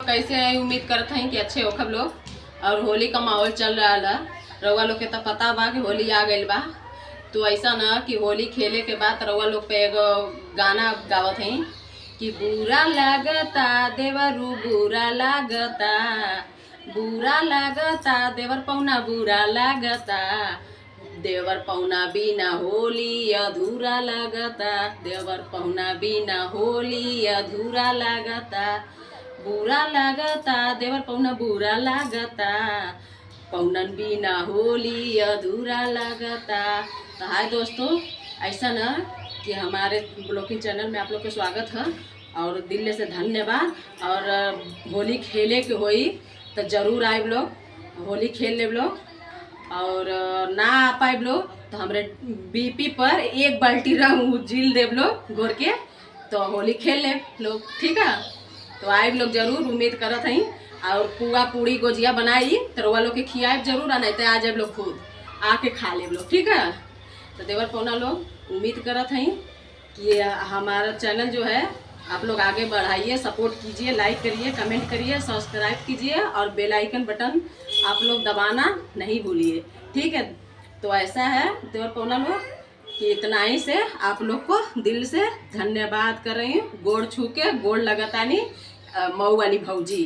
कैसे है, उम्मीद करते हैं कि अच्छे हो सब लोग। और होली का माहौल चल रहा है। रउआ लोग के तो पता बा कि होली आ गई बा। तो ऐसा ना कि होली खेले के बाद रउआ लोग पे एगो गाना गावत हैं कि बुरा लागता देवरू बुरा लागता, बुरा लागता देवर पौना बुरा लागता, देवर पौना बिना होली अधूरा लागता, देवर पौना बिना होली अधूरा लागता, बुरा लागता देवर पौना बुरा लागता, पौनन बिना होली अधूरा लागता। तो हाय दोस्तों, ऐसा ना कि हमारे ब्लॉगिंग चैनल में आप लोग का स्वागत है और दिल से धन्यवाद। और होली खेले के होई तो जरूर आए लोग, होली खेल ले लोग। और ना आ पाए लोग तो हमारे बीपी पर एक बाल्टी रंग झील देव लोग घोर के, तो होली खेल ले लोग, ठीक है। तो आए लोग जरूर, उम्मीद करत हई। और पुआ पूड़ी गोजिया बनाई तो रउआ लोग के खियाए जरूर, आ नहीं तो आ जाए लोग खुद आके खा ले लोग, ठीक है। तो देवर पौना लोग उम्मीद करत हई कि हमारा चैनल जो है आप लोग आगे बढ़ाइए, सपोर्ट कीजिए, लाइक करिए, कमेंट करिए, सब्सक्राइब कीजिए और बेल आइकन बटन आप लोग दबाना नहीं भूलिए, ठीक है। तो ऐसा है देवर पौना लोग कि इतना ही से आप लोग को दिल से धन्यवाद कर रही हूँ। गोड़ छू के गोड़ लगातानी मऊ वाली भौजी।